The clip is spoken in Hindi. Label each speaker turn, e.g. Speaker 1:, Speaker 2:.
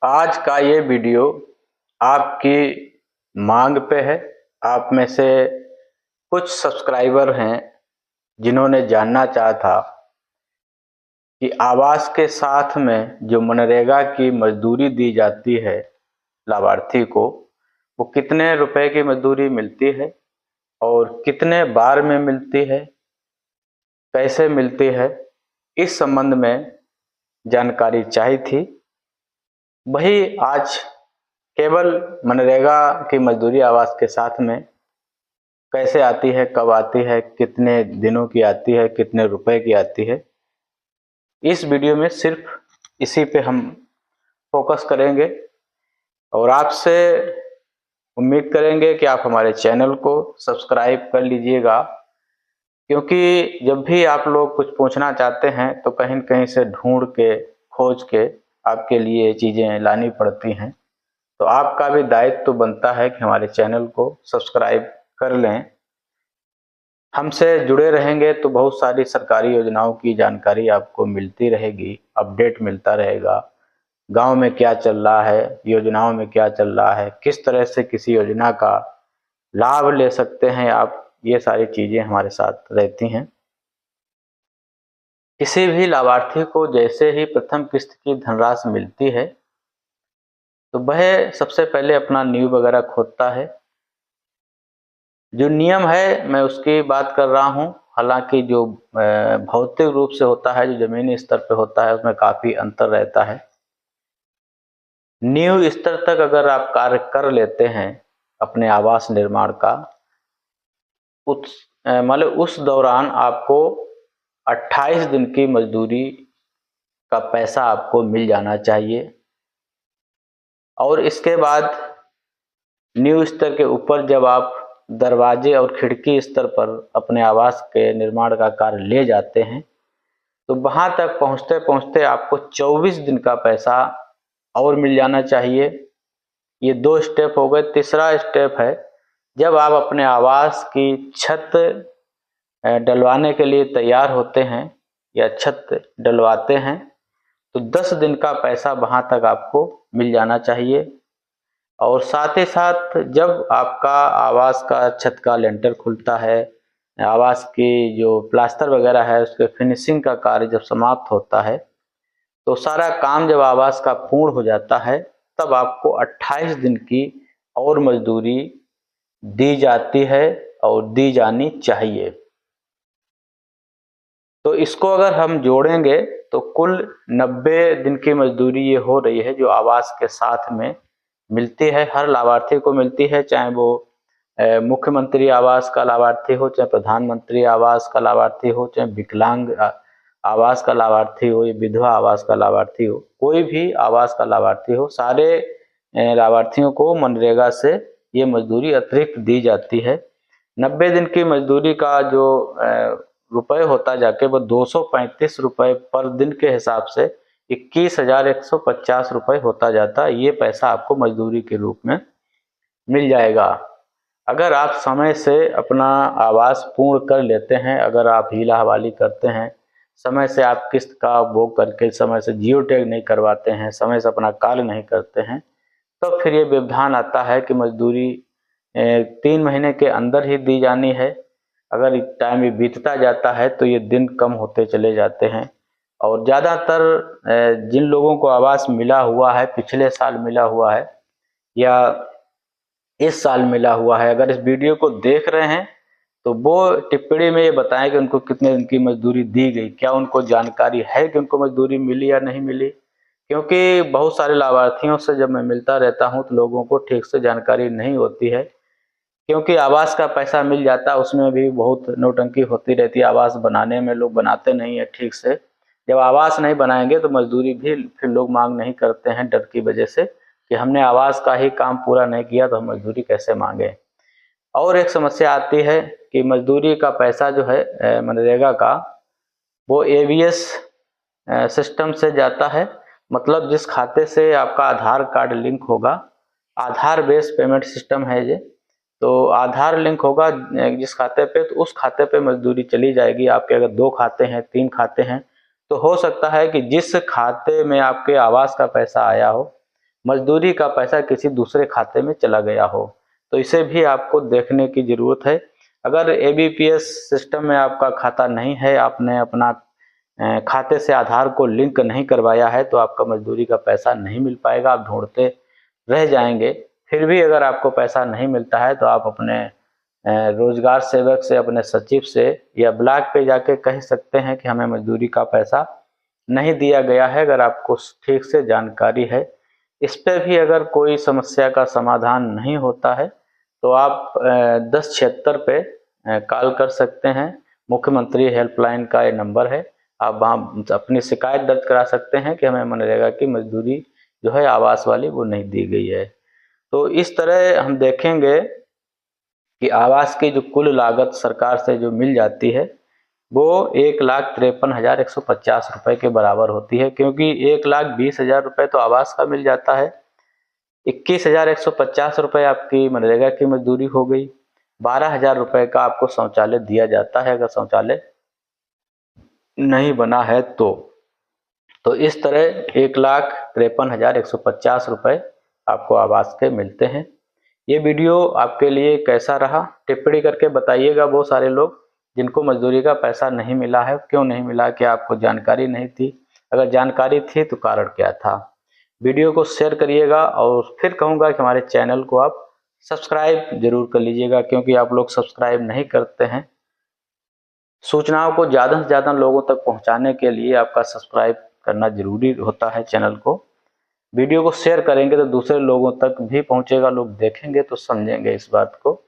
Speaker 1: आज का ये वीडियो आपकी मांग पे है। आप में से कुछ सब्सक्राइबर हैं जिन्होंने जानना चाहा था कि आवास के साथ में जो मनरेगा की मजदूरी दी जाती है लाभार्थी को, वो कितने रुपए की मजदूरी मिलती है और कितने बार में मिलती है, कैसे मिलती है, इस संबंध में जानकारी चाहिए थी। वही आज केवल मनरेगा की मजदूरी आवास के साथ में कैसे आती है, कब आती है, कितने दिनों की आती है, कितने रुपए की आती है, इस वीडियो में सिर्फ इसी पे हम फोकस करेंगे और आपसे उम्मीद करेंगे कि आप हमारे चैनल को सब्सक्राइब कर लीजिएगा, क्योंकि जब भी आप लोग कुछ पूछना चाहते हैं तो कहीं न कहीं से ढूंढ के, खोज के आपके लिए चीज़ें लानी पड़ती हैं। तो आपका भी दायित्व तो बनता है कि हमारे चैनल को सब्सक्राइब कर लें। हमसे जुड़े रहेंगे तो बहुत सारी सरकारी योजनाओं की जानकारी आपको मिलती रहेगी, अपडेट मिलता रहेगा। गांव में क्या चल रहा है, योजनाओं में क्या चल रहा है, किस तरह से किसी योजना का लाभ ले सकते हैं आप, ये सारी चीज़ें हमारे साथ रहती हैं। किसी भी लाभार्थी को जैसे ही प्रथम किस्त की धनराशि मिलती है तो वह सबसे पहले अपना नींव वगैरह खोदता है। जो नियम है मैं उसकी बात कर रहा हूँ, हालांकि जो भौतिक रूप से होता है, जो जमीनी स्तर पे होता है, उसमें काफ़ी अंतर रहता है। नींव स्तर तक अगर आप कार्य कर लेते हैं अपने आवास निर्माण का, मतलब उस दौरान आपको 28 दिन की मजदूरी का पैसा आपको मिल जाना चाहिए। और इसके बाद नींव स्तर के ऊपर जब आप दरवाजे और खिड़की स्तर पर अपने आवास के निर्माण का कार्य ले जाते हैं तो वहां तक पहुंचते पहुंचते आपको 24 दिन का पैसा और मिल जाना चाहिए। ये 2 स्टेप हो गए। तीसरा स्टेप है जब आप अपने आवास की छत डलवाने के लिए तैयार होते हैं या छत डलवाते हैं तो 10 दिन का पैसा वहां तक आपको मिल जाना चाहिए। और साथ ही साथ जब आपका आवास का छत का लेंटर खुलता है, आवास की जो प्लास्टर वगैरह है उसके फिनिशिंग का कार्य जब समाप्त होता है, तो सारा काम जब आवास का पूर्ण हो जाता है तब आपको 28 दिन की और मजदूरी दी जाती है और दी जानी चाहिए। तो इसको अगर हम जोड़ेंगे तो कुल 90 दिन की मजदूरी ये हो रही है जो आवास के साथ में मिलती है, हर लाभार्थी को मिलती है, चाहे वो मुख्यमंत्री आवास का लाभार्थी हो, चाहे प्रधानमंत्री आवास का लाभार्थी हो, चाहे विकलांग आवास का लाभार्थी हो, या विधवा आवास का लाभार्थी हो, कोई भी आवास का लाभार्थी हो, सारे लाभार्थियों को मनरेगा से ये मजदूरी अतिरिक्त दी जाती है। 90 दिन की मजदूरी का जो रुपए होता जाके वो 235 रुपए पर दिन के हिसाब से 21,150 रुपए होता जाता है। ये पैसा आपको मजदूरी के रूप में मिल जाएगा। अगर आप समय से अपना आवास पूर्ण कर लेते हैं, अगर आप हीला हवाली करते हैं, समय से आप किस्त का भोग करके समय से जियो टैग नहीं करवाते हैं, समय से अपना कार्य नहीं करते हैं, तो फिर ये व्यवधान आता है कि मजदूरी 3 महीने के अंदर ही दी जानी है। अगर टाइम ये बीतता जाता है तो ये दिन कम होते चले जाते हैं। और ज़्यादातर जिन लोगों को आवास मिला हुआ है, पिछले साल मिला हुआ है या इस साल मिला हुआ है, अगर इस वीडियो को देख रहे हैं तो वो टिप्पणी में ये बताएं कि उनको कितने दिन की मजदूरी दी गई, क्या उनको जानकारी है कि उनको मजदूरी मिली या नहीं मिली। क्योंकि बहुत सारे लाभार्थियों से जब मैं मिलता रहता हूं तो लोगों को ठीक से जानकारी नहीं होती है, क्योंकि आवास का पैसा मिल जाता है उसमें भी बहुत नौटंकी होती रहती है। आवास बनाने में लोग बनाते नहीं है ठीक से, जब आवास नहीं बनाएंगे तो मजदूरी भी फिर लोग मांग नहीं करते हैं डर की वजह से कि हमने आवास का ही काम पूरा नहीं किया तो हम मजदूरी कैसे मांगे। और एक समस्या आती है कि मजदूरी का पैसा जो है मनरेगा का, वो एवीएस सिस्टम से जाता है। मतलब जिस खाते से आपका आधार कार्ड लिंक होगा, आधार बेस्ड पेमेंट सिस्टम है ये, तो आधार लिंक होगा जिस खाते पे, तो उस खाते पे मजदूरी चली जाएगी। आपके अगर 2 खाते हैं, 3 खाते हैं, तो हो सकता है कि जिस खाते में आपके आवास का पैसा आया हो मजदूरी का पैसा किसी दूसरे खाते में चला गया हो, तो इसे भी आपको देखने की ज़रूरत है। अगर एबीपीएस सिस्टम में आपका खाता नहीं है, आपने अपना खाते से आधार को लिंक नहीं करवाया है, तो आपका मजदूरी का पैसा नहीं मिल पाएगा, आप ढूंढते रह जाएंगे। फिर भी अगर आपको पैसा नहीं मिलता है तो आप अपने रोजगार सेवक से, अपने सचिव से या ब्लॉक पे जाके कह सकते हैं कि हमें मजदूरी का पैसा नहीं दिया गया है। अगर आपको ठीक से जानकारी है, इस पे भी अगर कोई समस्या का समाधान नहीं होता है तो आप 1076 पे कॉल कर सकते हैं। मुख्यमंत्री हेल्पलाइन का ये नंबर है, आप वहाँ अपनी शिकायत दर्ज करा सकते हैं कि हमें मनरेगा की मजदूरी जो है आवास वाली वो नहीं दी गई है। तो इस तरह हम देखेंगे कि आवास की जो कुल लागत सरकार से जो मिल जाती है वो 1,53,150 रुपये के बराबर होती है, क्योंकि 1,20,000 रुपये तो आवास का मिल जाता है, 21,150 रुपये आपकी मनरेगा की मजदूरी हो गई, 12,000 रुपये का आपको शौचालय दिया जाता है अगर शौचालय नहीं बना है तो इस तरह 1,53,150 रुपये आपको आवास के मिलते हैं। ये वीडियो आपके लिए कैसा रहा टिप्पणी करके बताइएगा। वो सारे लोग जिनको मजदूरी का पैसा नहीं मिला है, क्यों नहीं मिला, क्या आपको जानकारी नहीं थी, अगर जानकारी थी तो कारण क्या था। वीडियो को शेयर करिएगा और फिर कहूँगा कि हमारे चैनल को आप सब्सक्राइब जरूर कर लीजिएगा, क्योंकि आप लोग सब्सक्राइब नहीं करते हैं। सूचनाओं को ज़्यादा से ज़्यादा लोगों तक पहुँचाने के लिए आपका सब्सक्राइब करना जरूरी होता है चैनल को। वीडियो को शेयर करेंगे तो दूसरे लोगों तक भी पहुंचेगा, लोग देखेंगे तो समझेंगे इस बात को।